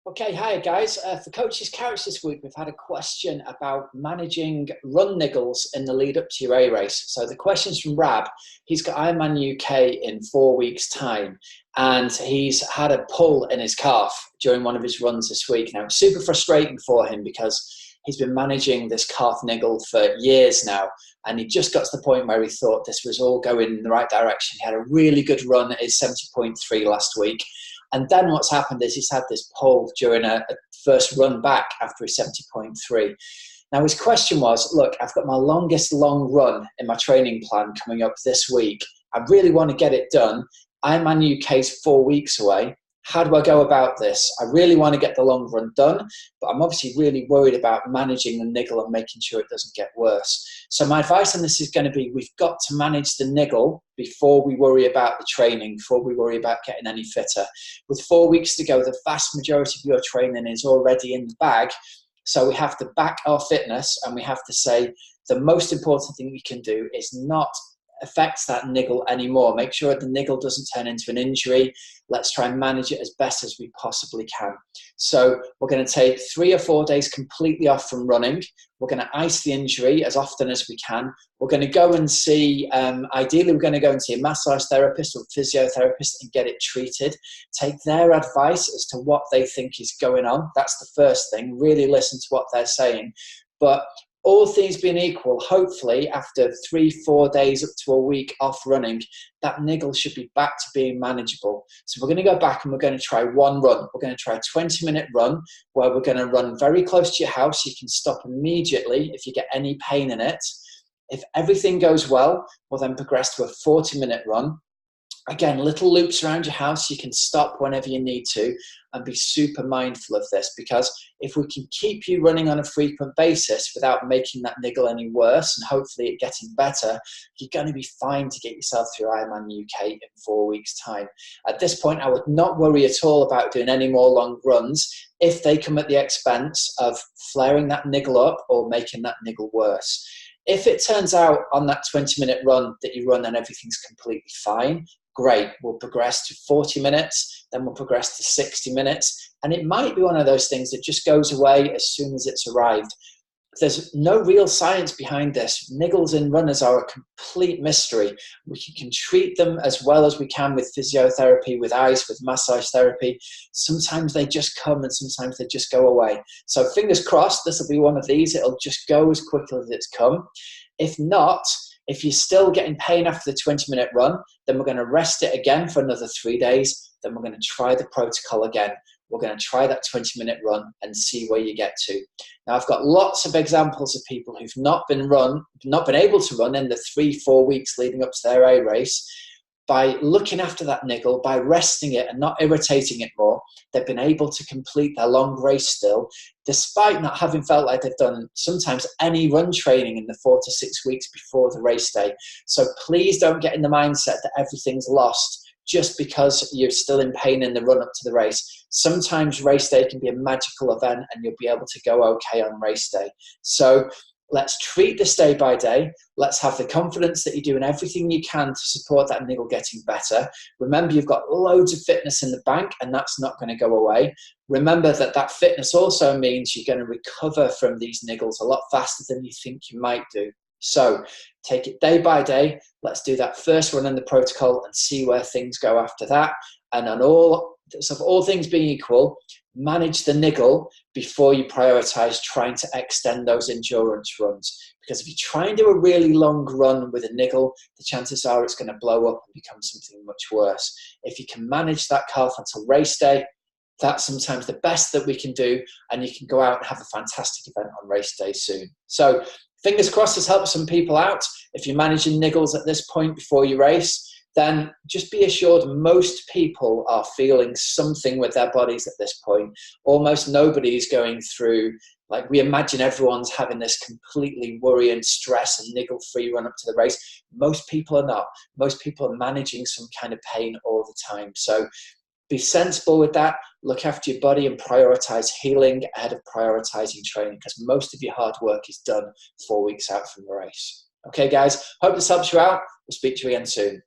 Okay, hi guys. For Coach's Couch this week, we've had a question about managing run niggles in the lead up to your A race. So the question's from Rab. He's got Ironman UK in 4 weeks' time, and he's had a pull in his calf during one of his runs this week. Now, it's super frustrating for him because he's been managing this calf niggle for years now, and he just got to the point where he thought this was all going in the right direction. He had a really good run at his 70.3 last week. And then what's happened is he's had this pull during a first run back after his 70.3. Now his question was, look, I've got my longest long run in my training plan coming up this week. I really want to get it done. Ironman UK's 4 weeks away. How do I go about this? I really want to get the long run done, but I'm obviously really worried about managing the niggle and making sure it doesn't get worse. So my advice on this is going to be, we've got to manage the niggle before we worry about the training, before we worry about getting any fitter. With 4 weeks to go, the vast majority of your training is already in the bag. So we have to back our fitness, and we have to say the most important thing we can do is not affects that niggle anymore. Make sure the niggle doesn't turn into an injury. Let's try and manage it as best as we possibly can. So we're going to take 3 or 4 days completely off from running. We're going to ice the injury as often as we can. We're going to go and see, ideally we're going to go and see a massage therapist or physiotherapist and get it treated. Take their advice as to what they think is going on. That's the first thing. Really listen to what they're saying. But all things being equal, hopefully after 3-4 days up to a week off running, that niggle should be back to being manageable. So we're going to go back and we're going to try one run. We're going to try a 20-minute run where we're going to run very close to your house. You can stop immediately if you get any pain in it. If everything goes well, we'll then progress to a 40-minute run. Again, little loops around your house. You can stop whenever you need to, and be super mindful of this, because if we can keep you running on a frequent basis without making that niggle any worse and hopefully it getting better, you're going to be fine to get yourself through Ironman UK in 4 weeks' time. At this point, I would not worry at all about doing any more long runs if they come at the expense of flaring that niggle up or making that niggle worse. If it turns out on that 20-minute run that you run and everything's completely fine, great, we'll progress to 40 minutes, then we'll progress to 60 minutes, and it might be one of those things that just goes away as soon as it's arrived. There's no real science behind this. Niggles in runners are a complete mystery. We can treat them as well as we can with physiotherapy, with ice, with massage therapy. Sometimes they just come and sometimes they just go away. So fingers crossed, this will be one of these. It'll just go as quickly as it's come. If not, if you're still getting pain after the 20-minute run, then we're going to rest it again for another 3 days. Then we're going to try the protocol again. We're going to try that 20-minute run and see where you get to. Now, I've got lots of examples of people who've not been able to run in the 3-4 weeks leading up to their A race. By looking after that niggle, by resting it and not irritating it more, they've been able to complete their long race still, despite not having felt like they've done sometimes any run training in the 4 to 6 weeks before the race day. So please don't get in the mindset that everything's lost just because you're still in pain in the run up to the race. Sometimes race day can be a magical event and you'll be able to go okay on race day. So let's treat this day by day. Let's have the confidence that you're doing everything you can to support that niggle getting better. Remember, you've got loads of fitness in the bank, and that's not going to go away. Remember that that fitness also means you're going to recover from these niggles a lot faster than you think you might do. So take it day by day. Let's do that first run in the protocol and see where things go after that. And on all things being equal, manage the niggle before you prioritize trying to extend those endurance runs. Because if you try and do a really long run with a niggle, the chances are it's going to blow up and become something much worse. If you can manage that calf until race day, that's sometimes the best that we can do, and you can go out and have a fantastic event on race day soon. So fingers crossed this helps some people out. If you're managing niggles at this point before you race, then just be assured most people are feeling something with their bodies at this point. Almost nobody's going through, like we imagine everyone's having this completely worry and stress and niggle-free run up to the race. Most people are not. Most people are managing some kind of pain all the time. So be sensible with that. Look after your body and prioritize healing ahead of prioritizing training, because most of your hard work is done 4 weeks out from the race. Okay, guys, hope this helps you out. We'll speak to you again soon.